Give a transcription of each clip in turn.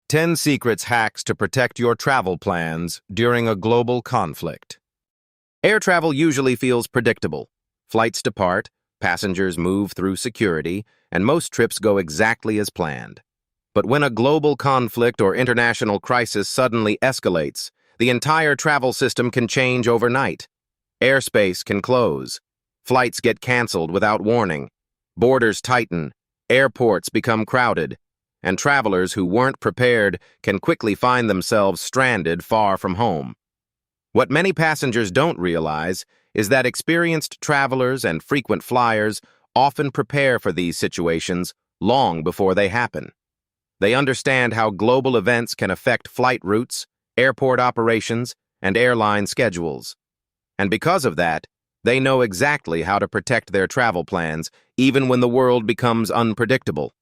10 Secrets Hacks to Protect Your Travel Plans During a Global Conflict. Air travel usually feels predictable. Flights depart, passengers move through security, and most trips go exactly as planned. But when a global conflict or international crisis suddenly escalates, the entire travel system can change overnight. Airspace can close. Flights get canceled without warning. Borders tighten. Airports become crowded. And travelers who weren't prepared can quickly find themselves stranded far from home. What many passengers don't realize is that experienced travelers and frequent flyers often prepare for these situations long before they happen. They understand how global events can affect flight routes, airport operations, and airline schedules. And because of that, they know exactly how to protect their travel plans, even when the world becomes unpredictable.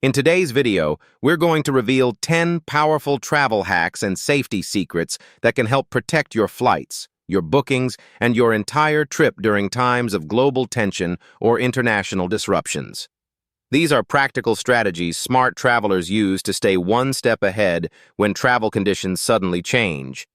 In today's video, we're going to reveal 10 powerful travel hacks and safety secrets that can help protect your flights, your bookings, and your entire trip during times of global tension or international disruptions. These are practical strategies smart travelers use to stay one step ahead when travel conditions suddenly change.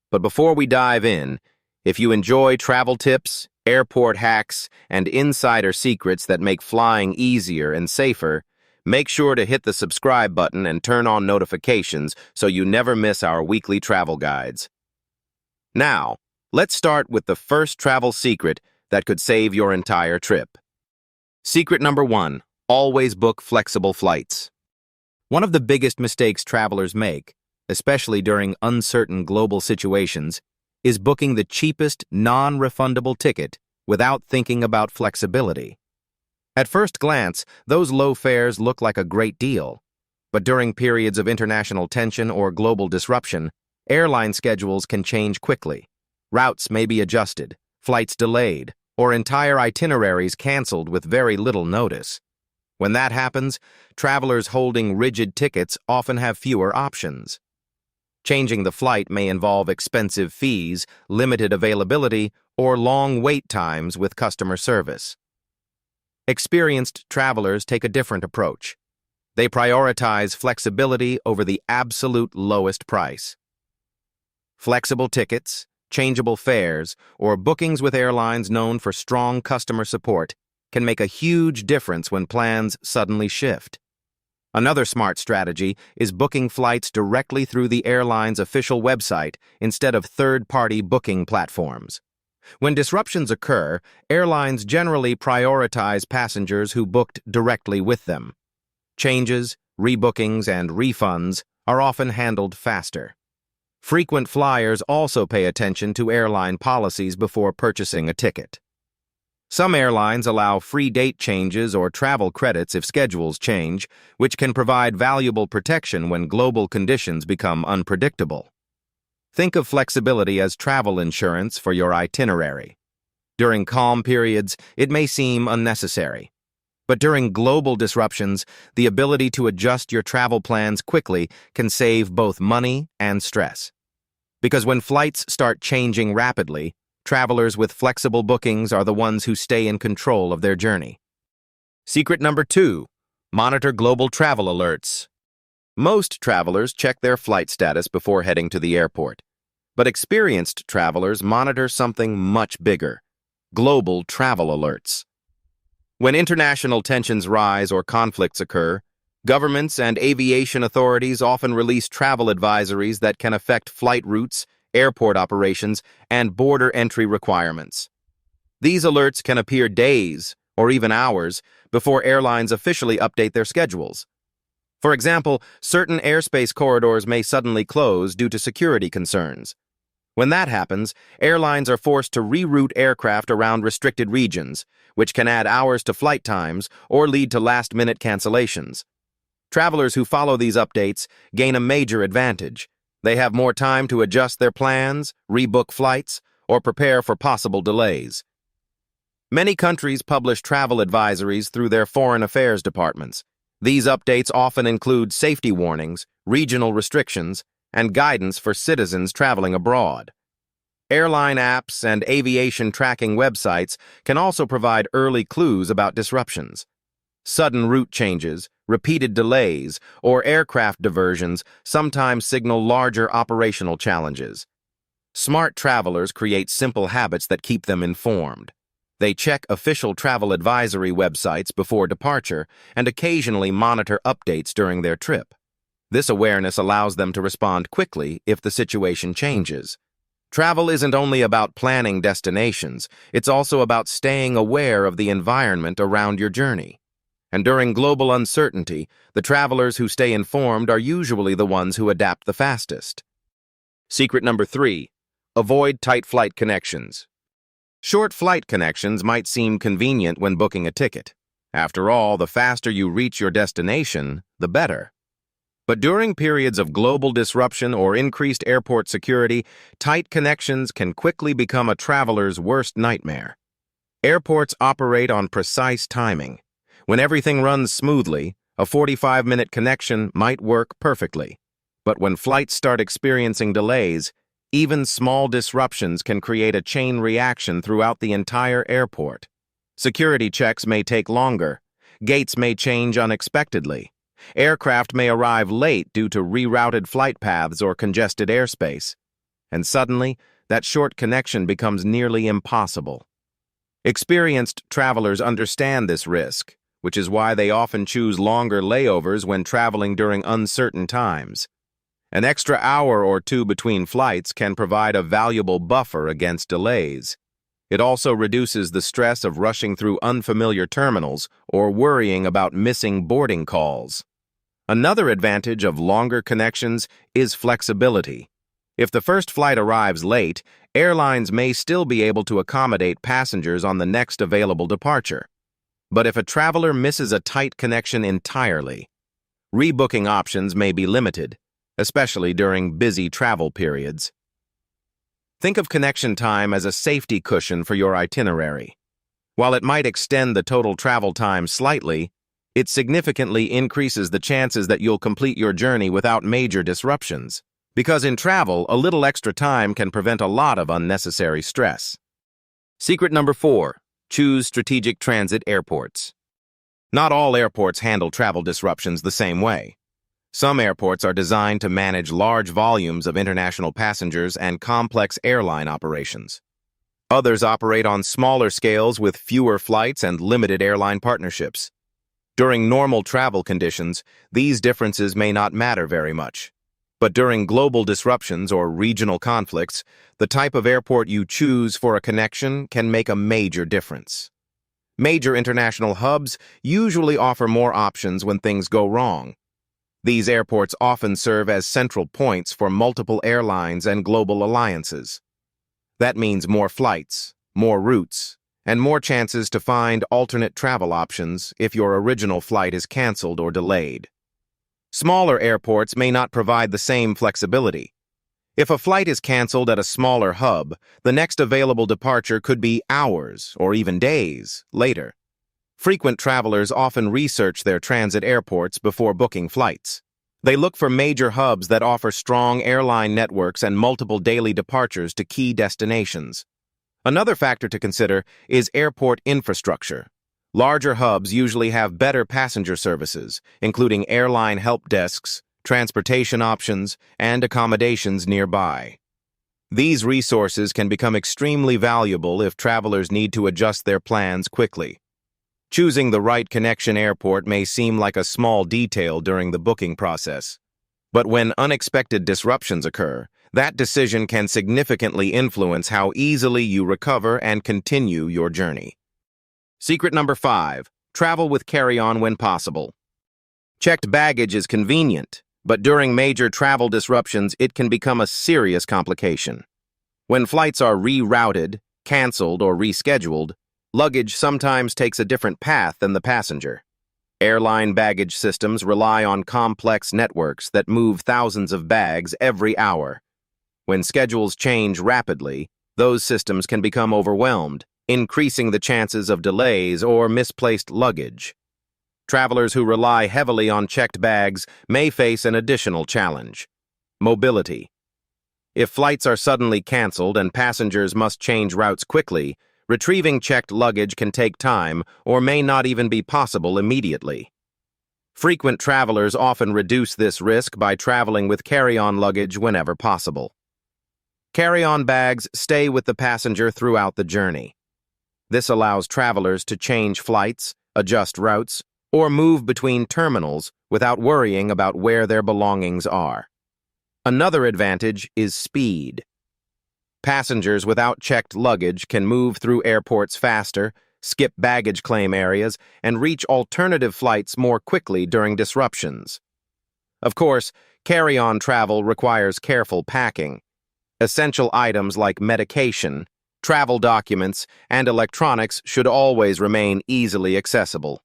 But before we dive in, if you enjoy travel tips, airport hacks, and insider secrets that make flying easier and safer, make sure to hit the subscribe button and turn on notifications so you never miss our weekly travel guides. Now, let's start with the first travel secret that could save your entire trip. Secret number 1, always book flexible flights. One of the biggest mistakes travelers make, especially during uncertain global situations, is booking the cheapest, non-refundable ticket without thinking about flexibility. At first glance, those low fares look like a great deal. But during periods of international tension or global disruption, airline schedules can change quickly. Routes may be adjusted, flights delayed, or entire itineraries canceled with very little notice. When that happens, travelers holding rigid tickets often have fewer options. Changing the flight may involve expensive fees, limited availability, or long wait times with customer service. Experienced travelers take a different approach. They prioritize flexibility over the absolute lowest price. Flexible tickets, changeable fares, or bookings with airlines known for strong customer support can make a huge difference when plans suddenly shift. Another smart strategy is booking flights directly through the airline's official website instead of third-party booking platforms. When disruptions occur, airlines generally prioritize passengers who booked directly with them. Changes, rebookings, and refunds are often handled faster. Frequent flyers also pay attention to airline policies before purchasing a ticket. Some airlines allow free date changes or travel credits if schedules change, which can provide valuable protection when global conditions become unpredictable. Think of flexibility as travel insurance for your itinerary. During calm periods, it may seem unnecessary. But during global disruptions, the ability to adjust your travel plans quickly can save both money and stress. Because when flights start changing rapidly, travelers with flexible bookings are the ones who stay in control of their journey. Secret number 2, monitor global travel alerts. Most travelers check their flight status before heading to the airport. But experienced travelers monitor something much bigger: global travel alerts. When international tensions rise or conflicts occur, governments and aviation authorities often release travel advisories that can affect flight routes, airport operations, and border entry requirements. These alerts can appear days or even hours before airlines officially update their schedules. For example, certain airspace corridors may suddenly close due to security concerns. When that happens, airlines are forced to reroute aircraft around restricted regions, which can add hours to flight times or lead to last-minute cancellations. Travelers who follow these updates gain a major advantage. They have more time to adjust their plans, rebook flights, or prepare for possible delays. Many countries publish travel advisories through their foreign affairs departments. These updates often include safety warnings, regional restrictions, and guidance for citizens traveling abroad. Airline apps and aviation tracking websites can also provide early clues about disruptions. Sudden route changes, Repeated delays or aircraft diversions sometimes signal larger operational challenges. Smart travelers create simple habits that keep them informed. They check official travel advisory websites before departure and occasionally monitor updates during their trip. This awareness allows them to respond quickly if the situation changes. Travel isn't only about planning destinations, it's also about staying aware of the environment around your journey. And during global uncertainty, the travelers who stay informed are usually the ones who adapt the fastest. Secret number 3. Avoid tight flight connections. Short flight connections might seem convenient when booking a ticket. After all, the faster you reach your destination, the better. But during periods of global disruption or increased airport security, tight connections can quickly become a traveler's worst nightmare. Airports operate on precise timing. When everything runs smoothly, a 45-minute connection might work perfectly. But when flights start experiencing delays, even small disruptions can create a chain reaction throughout the entire airport. Security checks may take longer. Gates may change unexpectedly. Aircraft may arrive late due to rerouted flight paths or congested airspace. And suddenly, that short connection becomes nearly impossible. Experienced travelers understand this risk, which is why they often choose longer layovers when traveling during uncertain times. An extra hour or two between flights can provide a valuable buffer against delays. It also reduces the stress of rushing through unfamiliar terminals or worrying about missing boarding calls. Another advantage of longer connections is flexibility. If the first flight arrives late, airlines may still be able to accommodate passengers on the next available departure. But if a traveler misses a tight connection entirely, rebooking options may be limited, especially during busy travel periods. Think of connection time as a safety cushion for your itinerary. While it might extend the total travel time slightly, it significantly increases the chances that you'll complete your journey without major disruptions. Because in travel, a little extra time can prevent a lot of unnecessary stress. Secret number 4. Choose strategic transit airports. Not all airports handle travel disruptions the same way. Some airports are designed to manage large volumes of international passengers and complex airline operations. Others operate on smaller scales with fewer flights and limited airline partnerships. During normal travel conditions, these differences may not matter very much. But during global disruptions or regional conflicts, the type of airport you choose for a connection can make a major difference. Major international hubs usually offer more options when things go wrong. These airports often serve as central points for multiple airlines and global alliances. That means more flights, more routes, and more chances to find alternate travel options if your original flight is canceled or delayed. Smaller airports may not provide the same flexibility. If a flight is canceled at a smaller hub, the next available departure could be hours or even days later. Frequent travelers often research their transit airports before booking flights. They look for major hubs that offer strong airline networks and multiple daily departures to key destinations. Another factor to consider is airport infrastructure. Larger hubs usually have better passenger services, including airline help desks, transportation options, and accommodations nearby. These resources can become extremely valuable if travelers need to adjust their plans quickly. Choosing the right connection airport may seem like a small detail during the booking process. But when unexpected disruptions occur, that decision can significantly influence how easily you recover and continue your journey. Secret number 5. Travel with carry-on when possible. Checked baggage is convenient, but during major travel disruptions, it can become a serious complication. When flights are rerouted, canceled, or rescheduled, luggage sometimes takes a different path than the passenger. Airline baggage systems rely on complex networks that move thousands of bags every hour. When schedules change rapidly, those systems can become overwhelmed, increasing the chances of delays or misplaced luggage. Travelers who rely heavily on checked bags may face an additional challenge: mobility. If flights are suddenly canceled and passengers must change routes quickly, retrieving checked luggage can take time or may not even be possible immediately. Frequent travelers often reduce this risk by traveling with carry-on luggage whenever possible. Carry-on bags stay with the passenger throughout the journey. This allows travelers to change flights, adjust routes, or move between terminals without worrying about where their belongings are. Another advantage is speed. Passengers without checked luggage can move through airports faster, skip baggage claim areas, and reach alternative flights more quickly during disruptions. Of course, carry-on travel requires careful packing. Essential items like medication, travel documents, and electronics should always remain easily accessible.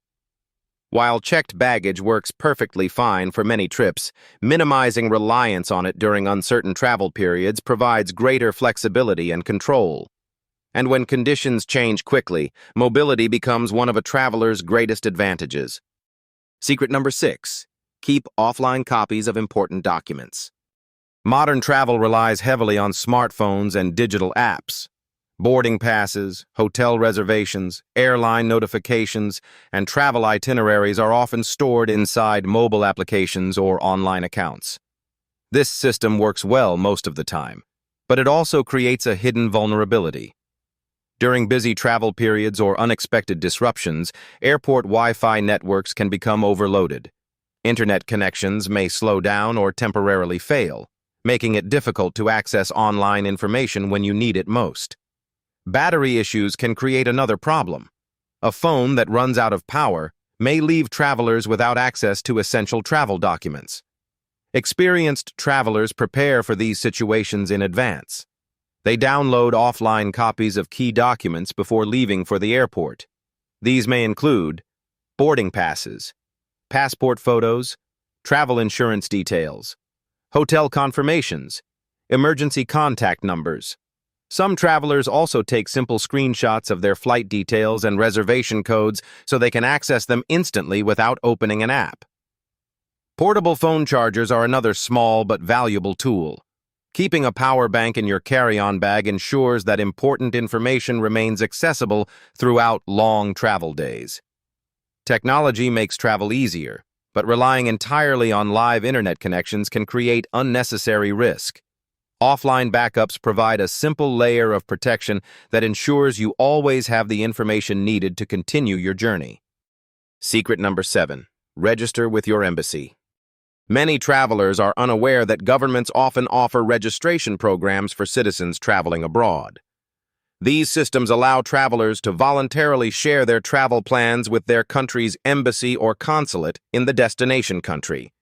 While checked baggage works perfectly fine for many trips, minimizing reliance on it during uncertain travel periods provides greater flexibility and control. And when conditions change quickly, mobility becomes one of a traveler's greatest advantages. Secret number 6. Keep offline copies of important documents. Modern travel relies heavily on smartphones and digital apps. Boarding passes, hotel reservations, airline notifications, and travel itineraries are often stored inside mobile applications or online accounts. This system works well most of the time, but it also creates a hidden vulnerability. During busy travel periods or unexpected disruptions, airport Wi-Fi networks can become overloaded. Internet connections may slow down or temporarily fail, making it difficult to access online information when you need it most. Battery issues can create another problem. A phone that runs out of power may leave travelers without access to essential travel documents. Experienced travelers prepare for these situations in advance. They download offline copies of key documents before leaving for the airport. These may include boarding passes, passport photos, travel insurance details, hotel confirmations, emergency contact numbers. Some travelers also take simple screenshots of their flight details and reservation codes so they can access them instantly without opening an app. Portable phone chargers are another small but valuable tool. Keeping a power bank in your carry-on bag ensures that important information remains accessible throughout long travel days. Technology makes travel easier, but relying entirely on live internet connections can create unnecessary risk. Offline backups provide a simple layer of protection that ensures you always have the information needed to continue your journey. Secret number 7. Register with your embassy. Many travelers are unaware that governments often offer registration programs for citizens traveling abroad. These systems allow travelers to voluntarily share their travel plans with their country's embassy or consulate in the destination country.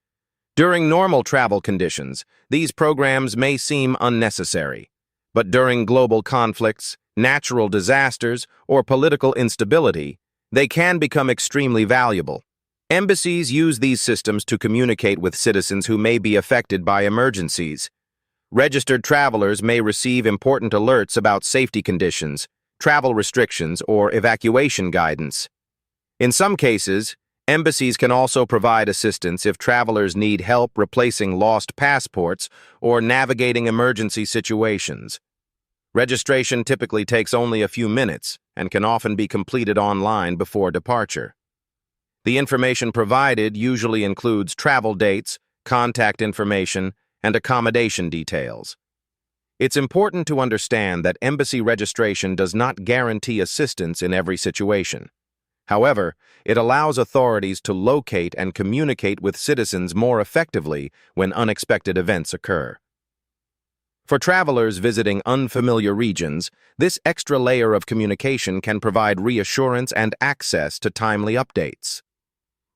During normal travel conditions, these programs may seem unnecessary, but during global conflicts, natural disasters, or political instability, they can become extremely valuable. Embassies use these systems to communicate with citizens who may be affected by emergencies. Registered travelers may receive important alerts about safety conditions, travel restrictions, or evacuation guidance. In some cases, embassies can also provide assistance if travelers need help replacing lost passports or navigating emergency situations. Registration typically takes only a few minutes and can often be completed online before departure. The information provided usually includes travel dates, contact information, and accommodation details. It's important to understand that embassy registration does not guarantee assistance in every situation. However, it allows authorities to locate and communicate with citizens more effectively when unexpected events occur. For travelers visiting unfamiliar regions, this extra layer of communication can provide reassurance and access to timely updates.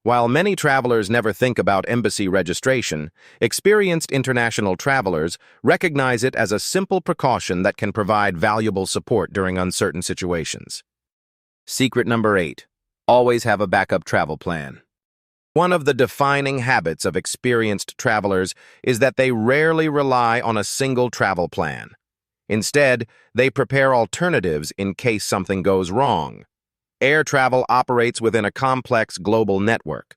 While many travelers never think about embassy registration, experienced international travelers recognize it as a simple precaution that can provide valuable support during uncertain situations. Secret number 8. Always have a backup travel plan. One of the defining habits of experienced travelers is that they rarely rely on a single travel plan. Instead, they prepare alternatives in case something goes wrong. Air travel operates within a complex global network.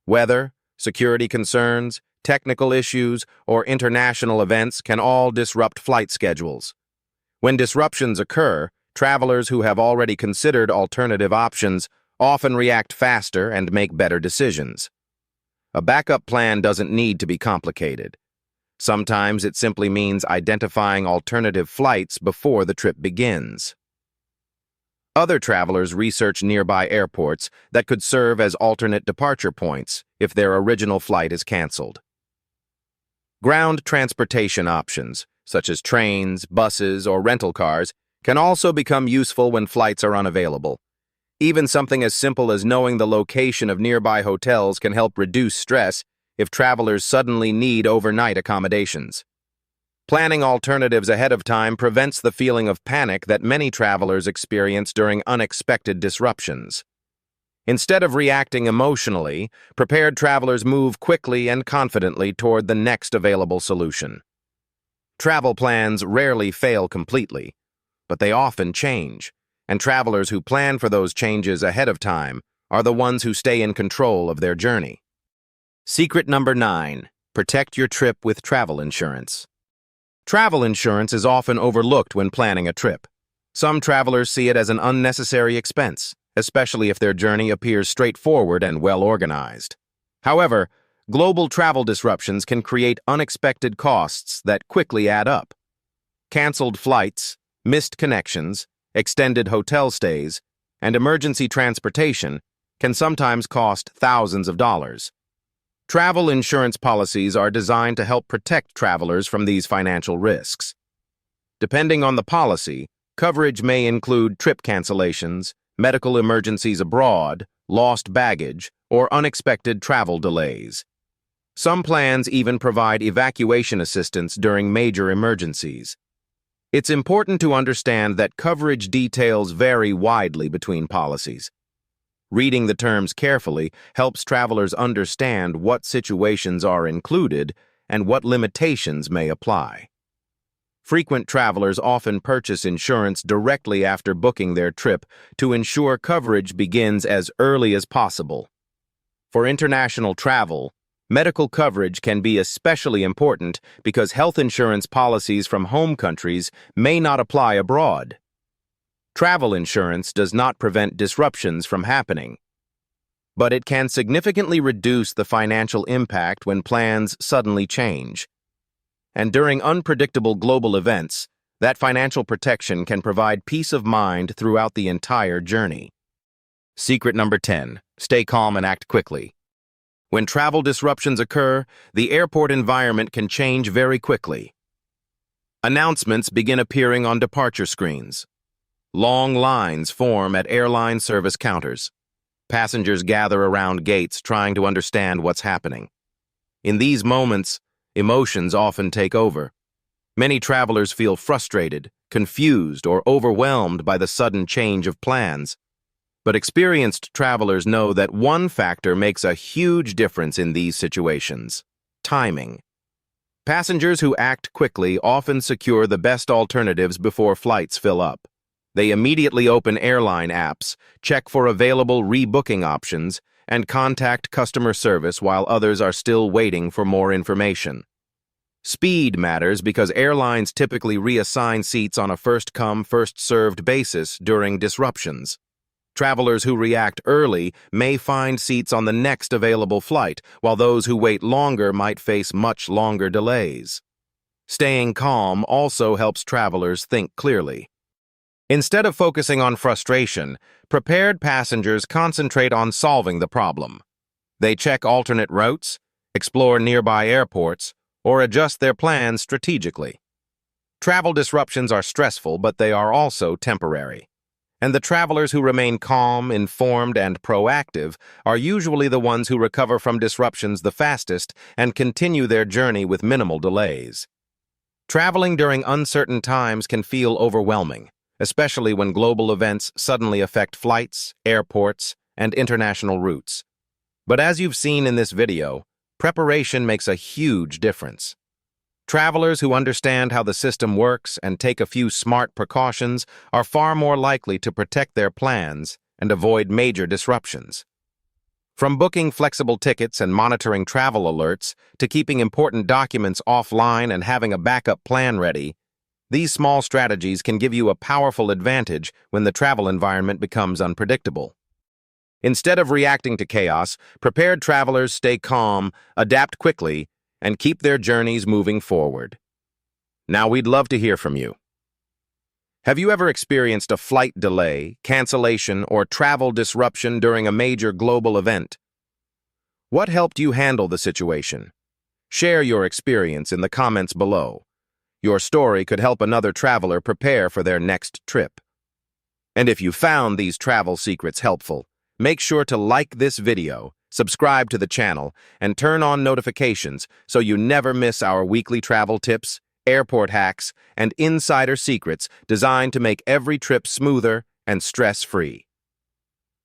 Weather, security concerns, technical issues, or international events can all disrupt flight schedules. When disruptions occur, travelers who have already considered alternative options often react faster and make better decisions. A backup plan doesn't need to be complicated. Sometimes it simply means identifying alternative flights before the trip begins. Other travelers research nearby airports that could serve as alternate departure points if their original flight is canceled. Ground transportation options, such as trains, buses, or rental cars, can also become useful when flights are unavailable. Even something as simple as knowing the location of nearby hotels can help reduce stress if travelers suddenly need overnight accommodations. Planning alternatives ahead of time prevents the feeling of panic that many travelers experience during unexpected disruptions. Instead of reacting emotionally, prepared travelers move quickly and confidently toward the next available solution. Travel plans rarely fail completely, but they often change, and travelers who plan for those changes ahead of time are the ones who stay in control of their journey. Secret number 9. Protect your trip with travel insurance. Travel insurance is often overlooked when planning a trip. Some travelers see it as an unnecessary expense, especially if their journey appears straightforward and well-organized. However, global travel disruptions can create unexpected costs that quickly add up. Canceled flights, missed connections, extended hotel stays, and emergency transportation can sometimes cost thousands of dollars. Travel insurance policies are designed to help protect travelers from these financial risks. Depending on the policy, coverage may include trip cancellations, medical emergencies abroad, lost baggage, or unexpected travel delays. Some plans even provide evacuation assistance during major emergencies. It's important to understand that coverage details vary widely between policies. Reading the terms carefully helps travelers understand what situations are included and what limitations may apply. Frequent travelers often purchase insurance directly after booking their trip to ensure coverage begins as early as possible. For international travel, medical coverage can be especially important because health insurance policies from home countries may not apply abroad. Travel insurance does not prevent disruptions from happening, but it can significantly reduce the financial impact when plans suddenly change. And during unpredictable global events, that financial protection can provide peace of mind throughout the entire journey. Secret number 10. Stay calm and act quickly. When travel disruptions occur, the airport environment can change very quickly. Announcements begin appearing on departure screens. Long lines form at airline service counters. Passengers gather around gates trying to understand what's happening. In these moments, emotions often take over. Many travelers feel frustrated, confused, or overwhelmed by the sudden change of plans. But experienced travelers know that one factor makes a huge difference in these situations: timing. Passengers who act quickly often secure the best alternatives before flights fill up. They immediately open airline apps, check for available rebooking options, and contact customer service while others are still waiting for more information. Speed matters because airlines typically reassign seats on a first-come, first-served basis during disruptions. Travelers who react early may find seats on the next available flight, while those who wait longer might face much longer delays. Staying calm also helps travelers think clearly. Instead of focusing on frustration, prepared passengers concentrate on solving the problem. They check alternate routes, explore nearby airports, or adjust their plans strategically. Travel disruptions are stressful, but they are also temporary. And the travelers who remain calm, informed, and proactive are usually the ones who recover from disruptions the fastest and continue their journey with minimal delays. Traveling during uncertain times can feel overwhelming, especially when global events suddenly affect flights, airports, and international routes. But as you've seen in this video, preparation makes a huge difference. Travelers who understand how the system works and take a few smart precautions are far more likely to protect their plans and avoid major disruptions. From booking flexible tickets and monitoring travel alerts to keeping important documents offline and having a backup plan ready, these small strategies can give you a powerful advantage when the travel environment becomes unpredictable. Instead of reacting to chaos, prepared travelers stay calm, adapt quickly, and keep their journeys moving forward. Now we'd love to hear from you. Have you ever experienced a flight delay, cancellation, or travel disruption during a major global event? What helped you handle the situation? Share your experience in the comments below. Your story could help another traveler prepare for their next trip. And if you found these travel secrets helpful, make sure to like this video, subscribe to the channel, and turn on notifications so you never miss our weekly travel tips, airport hacks, and insider secrets designed to make every trip smoother and stress-free.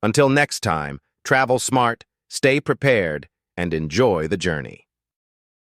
Until next time, travel smart, stay prepared, and enjoy the journey.